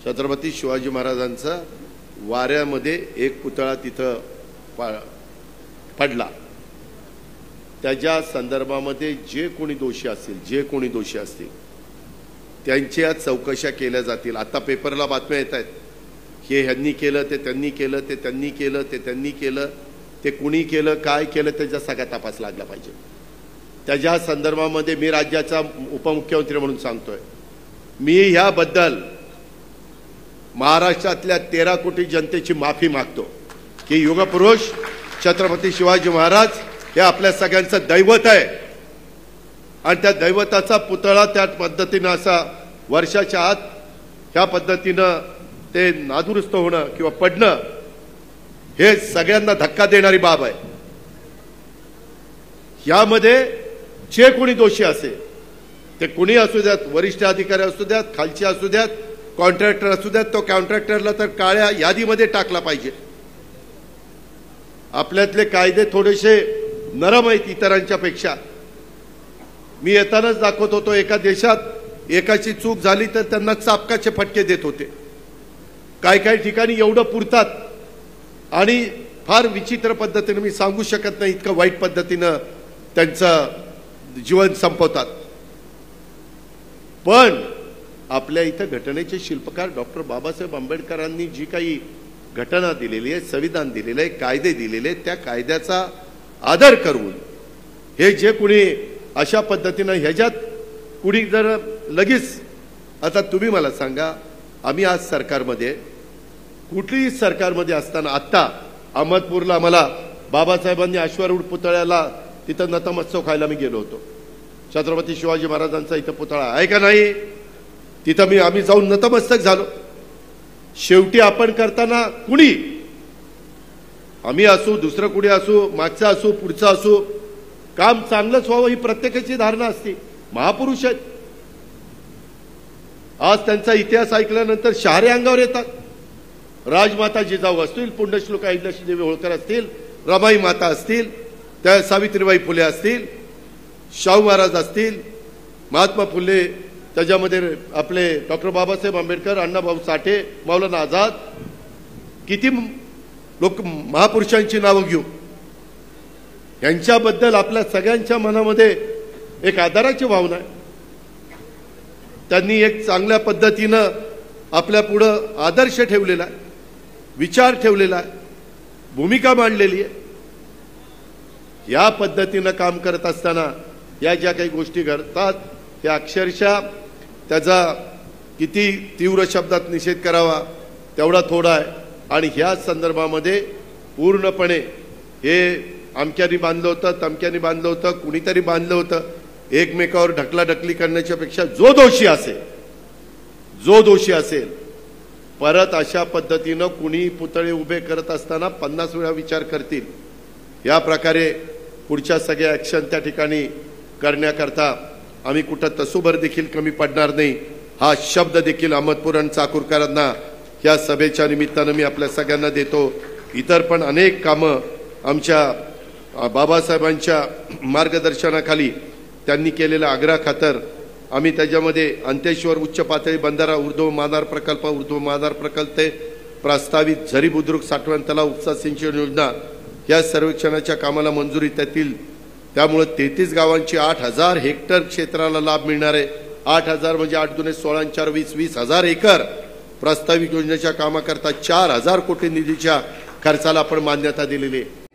छत्रपती शिवाजी महाराजांचा वाऱ्यामध्ये एक पुतळा तिथं पडला। त्याच्या संदर्भामध्ये जे कोणी दोषी असतील त्यांच्या चौकशा केल्या जातील। आता पेपरला बातम्या येत आहेत की ह्यांनी केलं, ते त्यांनी केलं, ते त्यांनी केलं, ते त्यांनी केलं, ते कुणी केलं, काय केलं, त्याचा सगळा तपास लागला पाहिजे। त्याच्या संदर्भामध्ये मी राज्याचा उपमुख्यमंत्री म्हणून सांगतोय, मी ह्याबद्दल महाराष्ट्रातल्या 13 कोटी जनतेची माफी मागतो की युगपुरुष छत्रपती शिवाजी महाराज हे आपल्या सगळ्यांचं दैवत आहे आणि त्या दैवताचा पुतळा त्या पद्धतीनं असा वर्षाच्या आत ह्या पद्धतीनं ते नादुरुस्त होणं किंवा पडणं हे सगळ्यांना धक्का देणारी बाब आहे। यामध्ये जे कोणी दोषी असेल ते कोणी असू द्यात, वरिष्ठ अधिकारी असू द्यात, खालचे असू द्यात, कॉन्ट्रॅक्टर असू द्यात, तो कॉन्ट्रॅक्टरला तर काळ्या यादीमध्ये टाकला पाहिजे। आपल्यातले कायदे थोडेसे नरम आहेत इतरांच्या पेक्षा। मी येतानाच दाखवत होतो, एका देशात एकाची चूक झाली तर त्यांना चापकाचे फटके देत होते। काही ठिकाणी एवढं पुरतात आणि फार विचित्र पद्धतीने मी सांगू शकत नाही इतकं वाईट पद्धतीनं त्यांचं जीवन संपवतात। पण आपल्या इथं घटनेचे शिल्पकार डॉक्टर बाबासाहेब आंबेडकरांनी जी काही घटना दिलेली आहे, संविधान दिलेलं आहे, कायदे दिलेले, त्या कायद्याचा आदर करून हे जे कुणी अशा पद्धतीनं ह्याच्यात कुणी जर लगेच, आता तुम्ही मला सांगा, आम्ही आज सरकारमध्ये कुठलीही सरकारमध्ये असताना आत्ता अहमदपूरला आम्हाला बाबासाहेबांनी अश्वारूढ पुतळ्याला तिथं नतमस्तक व्हायला मी गेलो होतो। छत्रपती शिवाजी महाराजांचा इथं पुतळा आहे का नाही, तिथं आम्ही जाऊन नतमस्तक झालो। शेवटी आपण करताना कुणी, आम्ही असू, दुसरं कुणी असू, मागचा असू, पुढचा असू, काम चांगलंच व्हावं ही प्रत्येकाची धारणा असते। महापुरुष आहेत, आज त्यांचा इतिहास ऐकल्यानंतर शहारे अंगावर येतात। राजमाता जिजाऊ असतील, पुण्यश्लोक अहिल्यादेवी होळकर असतील, रमाई माता असतील, त्या सावित्रीबाई फुले असतील, शाहू महाराज असतील, महात्मा फुले, त्याच्यामध्ये आपले डॉक्टर बाबासाहेब आंबेडकर, अण्णाभाऊ साठे, मौलाना आझाद, किती लोक महापुरुषांची नावं घेऊ। यांच्याबद्दल आपल्या सगळ्यांच्या मनामध्ये एक आदराची भावना आहे। त्यांनी एक चांगल्या पद्धतीनं आपल्या पुढं आदर्श ठेवलेला आहे, विचार ठेवलेला आहे, भूमिका मांडलेली आहे। या पद्धतीनं काम करत असताना या ज्या काही गोष्टी घडतात त्या अक्षरशः त्याचा किती तीव्र शब्दात निषेध करावा तेवढा थोडा आहे। आणि ह्या संदर्भामध्ये पूर्णपणे हे अमक्यानी बांधलं होतं, तमक्यानी बांधलं होतं, कुणीतरी बांधलं होतं, एकमेकावर ढकलाढकली करण्याच्या पेक्षा जो दोषी असेल परत अशा पद्धतीनं कुणी पुतळे उभे करत असताना 50 वेळा विचार करतील। या प्रकारे पुढच्या सगळ्या ॲक्शन त्या ठिकाणी करण्याकरता आम्ही कुठं तसूभर देखील कमी पडणार नाही, हा शब्द देखील अहमदपूर आणि चाकूरकरांना या सभेच्या निमित्तानं मी आपल्या सगळ्यांना देतो। इतर पण अनेक कामं आमच्या बाबासाहेबांच्या मार्गदर्शनाखाली त्यांनी केलेल्या आग्रहाखातर आम्ही त्याच्यामध्ये अंतेश्वर उच्च पातळी बंधारा ऊर्ध्व महादार प्रकल्प ते प्रस्तावित झरी बुद्रुक साठवण तलाव उपसा सिंचन योजना या सर्वेक्षणाच्या कामाला मंजुरी देतील। त्यामुळे 33 गावांची 8000 हेक्टर क्षेत्राला लाभ मिळणार आहे। 8000 म्हणजे 8 दुने 16 4 20 20,000 एकर प्रस्तावित योजनेच्या कामाकरता 4000 कोटी निधीच्या खर्चाला आपण मान्यता दिलेली आहे।